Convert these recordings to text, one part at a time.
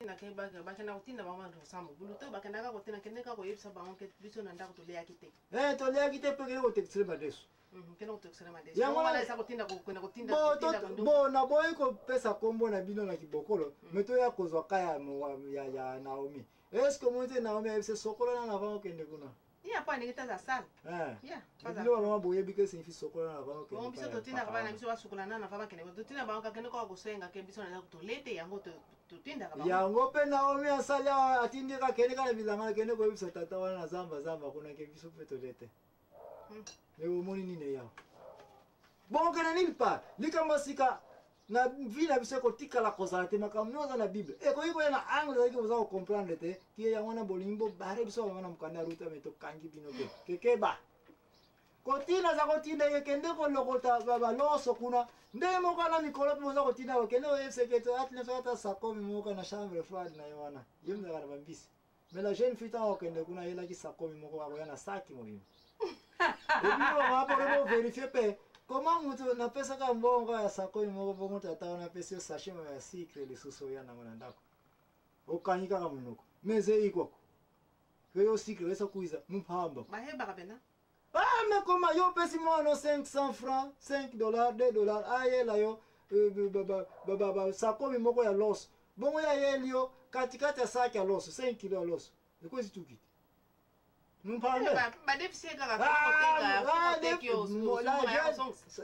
na ke ba na utinda ba mando sambo buluto ba kana ka kotina kende ka ko yebisa ba onke biso na ndako to le yakite to le yakite pe ko textre ba deso kena ko textre ma deso ya wala sa kotinda ko kuna kotinda bo na boy ko pesa kombo na bino na kibokolo meto ya kozwa kaya ya Naomi est-ce que monte Naomi a se sokolo na avant kende kuna iya pa ni kita za sal ya pa za lo boye bike se fi sokolo na avant kende biso to tinda ka na biso wa sokola na fama kende to tinda ba ka kende ko ko senga ke biso na to lete yango to tinda ka ba yango pe Naomi asala atindi ka kende ka bilanga kende ko biso tata wana zamba kuna ke biso pe to lete leo moni nini ya bon kana nini pa likamasika na vila biso ko tikala kozala te makamnyoza na Bible ko iko na angle za ko comprendre te ki ya wana bolimbo bare biso wana mukanda ruta meto kangi bino ke keba kotina za kotina yekende ko lokota baba loso kuna ndemo kana mikolo pe za kotina wakende o secrétaire atne fata sako mimoka na chambre froide na yona yimza kana bambisi mais la jeune fille ta wakende kuna yela ki sako mimoko wa yana saki mo bino ebino wapo ko vérifier pe comment mutu na pesa ka mbongo ya sako mimoko bongo tata na pesa sachet ya secret le suso yana ngona ndako okanyika ka munoko meze iko ko secret esa kuiza mpamba maheba kabena mais comment yo pesi moi no 500 francs, 5 dollars, 2 dollars, aye la yo sako mimoko ya loso. Bongo ya yelio katikati ya saki ya loso, 5 kilo ya loso. De quoi c'est tout kit? Nous parlons.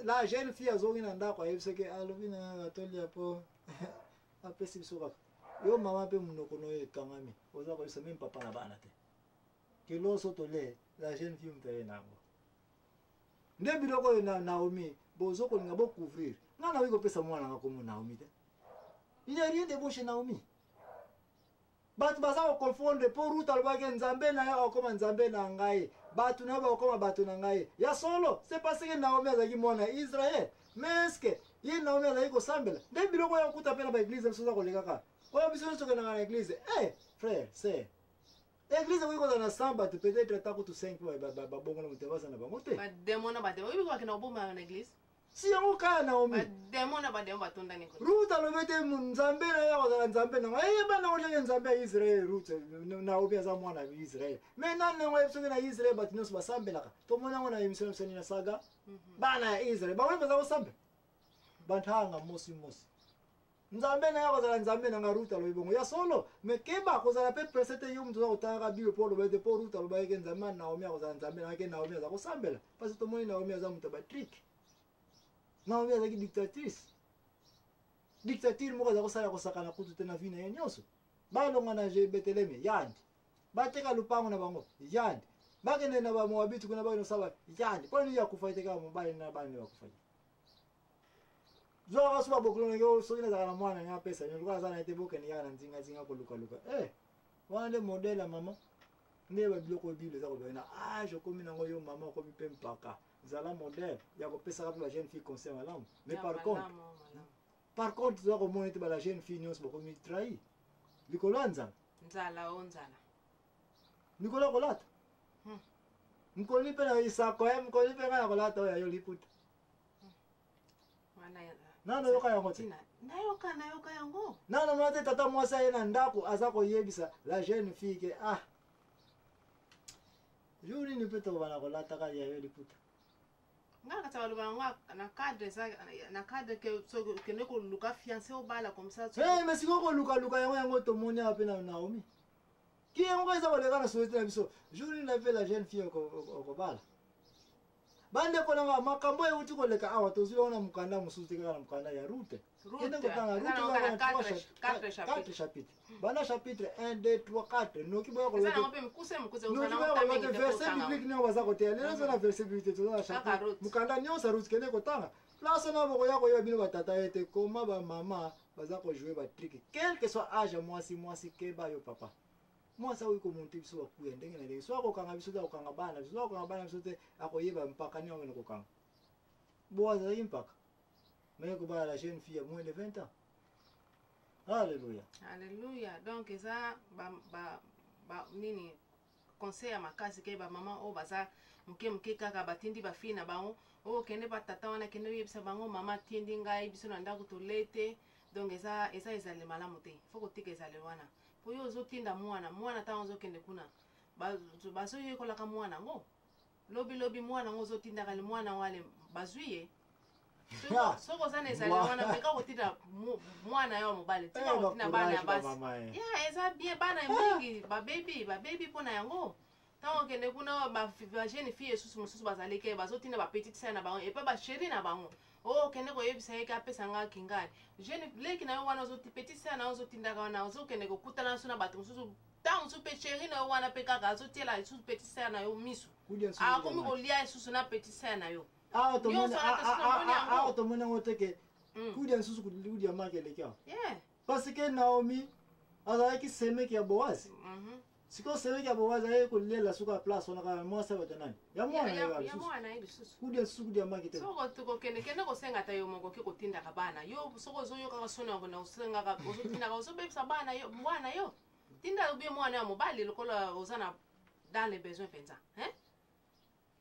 La jeune fille a zongi na ndako ayebiseke alobi na atolia po apesi biso yo mama pe munoko no ekangami. Oza ko bisa même papa na bana te. Que loso tole la jeune fille mtaye nango nde biloko na Naomi bozo ko linga bo couvrir ngana wiko pesa mwana ngako mo Naomi te il y a rien de bon chez Naomi batu baza ko confondre pour ruta lobake nzambe na ya okoma nzambe na ngai batu na ba okoma batu na ngai ya solo c'est parce que Naomi azaki mwana Israël mais est-ce que ye Naomi azaki ko sambela nde biloko ya kuta pena ba église biso za ko lekaka ko biso nso kana na église frère c'est église oui qu'on a samba peut-être ta ko 5 ba bongo na mutebasa na bango te ba demona ba demo ibi kwa kina oboma na église si yango ka Naomi ba demona ba demo batonda niko ruta lo bete nzambe na ya kwa nzambe na bana ole nzambe ya Israël ruta Naomi aza mwana wa Israël mais nan ngo yebso na Israël batinos basambelaka to mona ngona emission msani na saga bana ya Israël ba wena baza kosambe bantanga mosi nzambe na yako za nzambe na ngaruta lo ibongo ya solo mekeba ko za pe presete yo mtu za utanga biwe polo bete po ruta lo baike nzambe na Naomi yako za nzambe na yake Naomi za kusambela parce to moni Naomi za mtu ba trick Naomi za ki dictatrice mo za kusala kusakana kutu tena vina yenyoso balonga na je Beteleme yandi bateka lupango na bango yandi bagene na ba Moabitu kuna bageno saba yandi poni ya kufaite kama mbali na bani wa kufaite Zoga suba bokolo ngeo sogina za mwana nya pesa nilikuwa sana ite boke ni yana nzinga ko luka wana modela mama ne ba biloko Bible za ko bena je komi nango yo mama ko bipe mpaka zala modèle ya ko pesa ka la jeune fille conseil malamu mais par contre za ko monite ba la jeune fille nyos boko mi trahi likolo nzala Nicolas kolata mkoli pe na isako mkoli pe na kolata ya yo liputa nano yoka yango te nayoka yango nano mate tata mwasa ye na ndako aza koyebisa la jeune fille ke juri ni peto bana kolata ka ya yo liputa ngaka tsa balubanga na cadre ke so ke ne ko luka fiancé au bala comme ça mais siko ko luka yango to moni ape na Naomi ki yango eza kolega na société na biso juri na pe la jeune fille ko bala bande ko nga makambo euti ko leka awa tozili ona mukanda mususu tika na mukanda ya route kende ko tanga route ya 4 chapitres bana chapitre 1 2 3 4 noki boya ko leka mukuse uzana mutami verset biblique ni obaza ko tea lelo na verset biblique toza chapitre mukanda nyonso route kende ko tanga place na boko ya ko yo bino batata ete koma ba mama baza ko jouer ba trick quel que soit âge mwasi keba yo papa moi ça oui comment tu biso ku ndenge na ndenge so ko kanga biso ko kanga bana biso te akoyeba mpaka ni ngene ko kanga boaza impaka mais ko ba la jeune fille à moins de 20 ans alléluia donc ça ba nini conseil ya makasi ke ba mama o baza mke kaka batindi ba fina bango o kende ba tata wana kende yebisa bango mama tindi ngai biso na ndako to lete donc eza ezali malamu te faut kotika ezali wana po yo ozotinda mwana ntango ozokende kuna bazoyekolaka mwana yango lobi mwana yango ozotindaka le mwana wale bazwi ye soko oza na ezali wana meka kotinda mwana yo mobali tika kotinda bana ya basi ya eza bien bana mingi babebi mpona yango ntango okende kuna bajeune fille esusu mosusu bazali ke bazotinda bapetite sere na bango epe basheri na bango okende koyebisa ye ke apesanga kingani jeune leki na yo wana petite sere na yo ozotindaka wana ozokende kokutana so na bato mosusu ntango mosusu mpe sheri na yo wana mpe kaka azotiela lisusu petite sere na yo misu akomi kolia lisusu na petite sere na yo awa tomoni yango teke kudia lisusu kudia make eleki awa parce que Naomi azalaki semeki ya Boazi siko semeki ya Boazi aye kolela suka ya place wana kaka mwasi bato nani ya mwana ye lisusu kudia lisusu kudia make te soko tokokende kosenga ta yo moko okoki kotindaka bana yo soko ozoyokaka soni na osengaka ozotindaka ozobebisa bana yo mwana yo tinda obie mwana ya mobali lokola oza na dans les besoins mpenza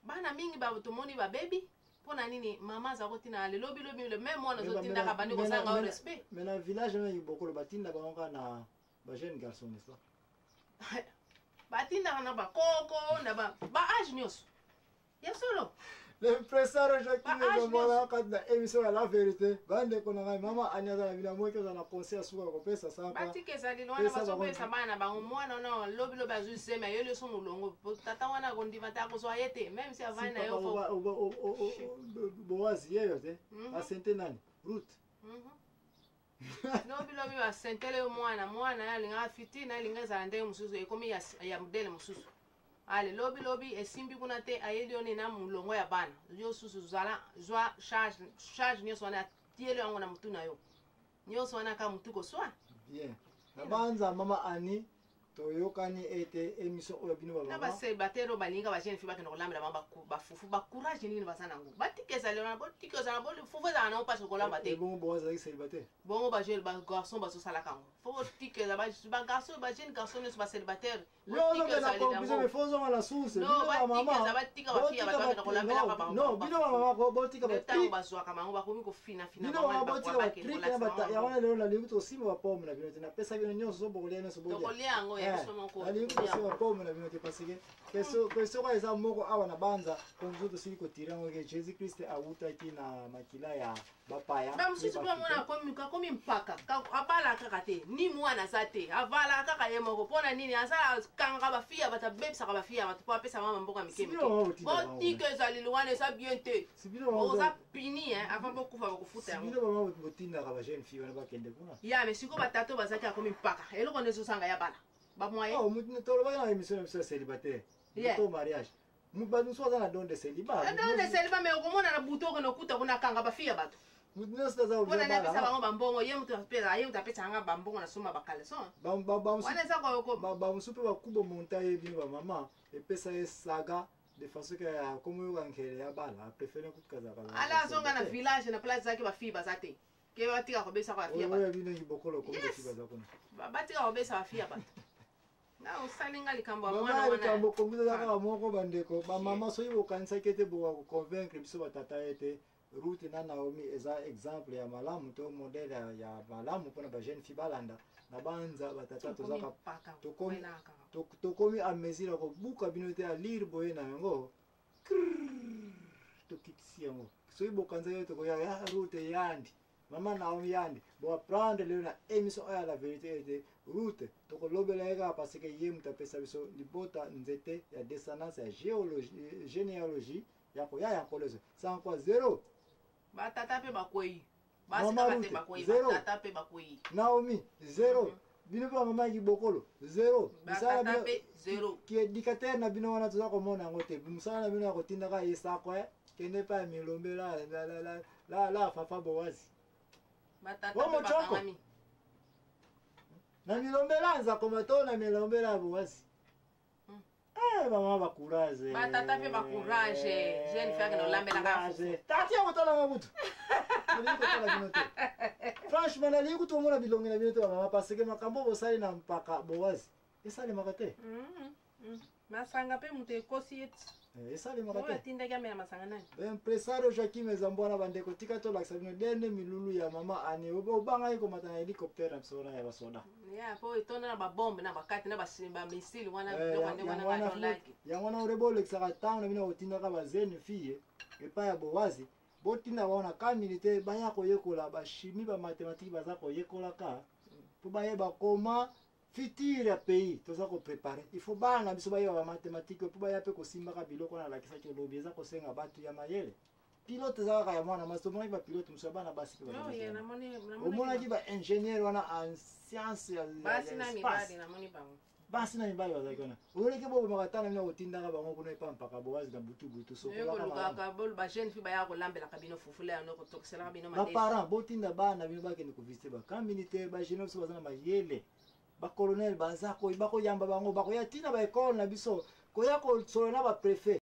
bana mingi tomoni babebi mpona nini mama aza kotina lelobi le même mwana ozotindaka bandi kozanga o respect mais na village na Ibokolo batindaka bango kaka na bajeune garçon n'est-ce pas batindaka na bakoko na baage nyonso ya solo l'impresseur Jacques Mbola kati na émission ya la vérité bandeko na ngai mama ani aza na bina moki aza na conseil asuka kopesa sapa batika ezali wana bazopesa bana na bango mwana wana lobi azwi sema yo leso molongo tata wana kondiva te akozwa ye te même si avani na yo Boazi yeyo te asente nani Ruth lobi basentele yo mwana ye alingaka fiti na alinga ezala ndenge mosusu ekomi ya modele mosusu ale lobi esimbi kuna te ayeli yo nena molongo ya bana yo susu zwa charge nyonso wana atieli yango na mutu na yo nyonso wana ka mutu koswa bien na banza mama ani toyokani ete émission oyo bino na baselibatere oyo balinga bajeune fille bakende kolambela bango bafufu bacourage nini baza nango batika ezali wana botika ezala fufu ezala nango mpasi kolamba te bongo bozalaki célibataire bongo bajeune bagarçon bazosalaka yango fo botika ezala bagarçon bajeune garçon nyonso baselibatare fozonga na source batika bafia bato bakende kolambelaka bango bazwaka bango bakomi kofinafina yango lelo nalingi tosima bapome na bino te napesa bino nyonso zobokolia nyonso tokolia yango alingi kosima bapome na bino te parce que question oyo eza moko awa na banza conclusion tosili kotire yango ke jésus christ awutaki na makila ya bapaya bamosusu mpe mona akomi mpaka abala kaka te ni mwana aza te avala kaka ye moko mpona nini azala kangaka bafille ya bato abebisaka bafille ya bato mpo apesa mama mboka mikemike botika ezalili wana eza bien te oza pini avant bokufa bakofuta yango botindaka bajeune fille wana bakende kuna ya mais sikoyo batata oyo bazalaki akomi mpaka eloko nde ezosanga ya bana bamoye tolobaki na émission na biso ya célibataire to mariage bamosu aza na don de célibat mais okomona na butu okende okuta kuna akanga bafille ya bato mpona napesa bango bambongo ye mutu apesanga bambongo na soma bakaleson wana eza koyoko bamosu mpe bakuba monta ye bino bamama epesa ye saga de façon ke akomi oyoka nkele ya bala apréféré kutukazaka ala azonga na village na place ezalaki bafille baza te ke batika kobesaka bafille oyo bino Ibokolo komi bafille baza kuna batika kobesa bafille ya bato na osalinga likambo ya mwana likambo kombisa kaka moko bandeko bamama soki bokanisaki ete bokoconvaincre biso batata ete Ruth na Naomi eza exemple ya malamu to modele ya malamu mpona bajeune fille balanda na banza batata tozaka tokomi a mesure ya kobuka bino te alire boye na yango tokitisi yango soki bokanzaki ete koya Ruth yandi mama Naomi yandi boaprendre lelo na émission oyo ya la vérité ete Ruth tokolobela ye kaka parce que ye moto apesa biso libota nzete ya descendance ya généalogie ya koya ya nkoloso sans quoi zéro batata mpe bakwei basikaka te bakwei batata mpe bakwei Naomi zéro bino mpe bamama ya Ibokolo zéro batata mpe zéro kiéducateur na bino wana toza komona yango te mosala na bino ya kotindaka yesakwe kende mpe ya milombe la fafa Boazi batata mpe bakangami na milombela nzakoma to na milombela ya Boazi bamama bacourage batata mpe bacourage jeune fille akende olambelaka tati ya kotalanga butu nalingi kotala bino te franchement nalingi kutu omona bilongi na bino te bamama parce que makambo bosali na mpaka Boazi esalemaka te masanga pe mutu ekosi eti esalemaka oyo te atindaki amela masanga nani impresario Joaquim ezambwana bandeko tika tolakisa bino dende milulu ya mama ani obanga ye komata na hélicoptère na biso wana ya basoda ya po etonda na babombe na bakati na bamisili wana biloko nde wana balolaki yango wana orebo olekisaka ntango na bino otindaka bazene fille epai ya bowazi botinda baona kamini te baya koyekola bashimi bamathématique baza koyekolaka mpo bayeba koma futur ya pays toza koprépare il faut bana biso bayeba bamathématique mpo baya mpe kosimbaka biloko wana alakisaki olobi eza kosenga bato ya mayele pilote eza kaka ya mwana masi omonaki bapilote mosu ya bana basi mpe omonaki baingénieur wana en science ya espace basi na mibali bazalaki wana oyoleki bobomaka tana bino kotindaka bango kuna epa mpaka bowazi na butubutu bajeune fi baya kolambelaka bino fufula yano kotokiselaka bino baparent botinda bana bino bakende kovisite bakambini te bajeune biso baza na mayele bacolonel baza bakoyamba bango bakoya ntina baekole na biso koya kosolo na bapréfet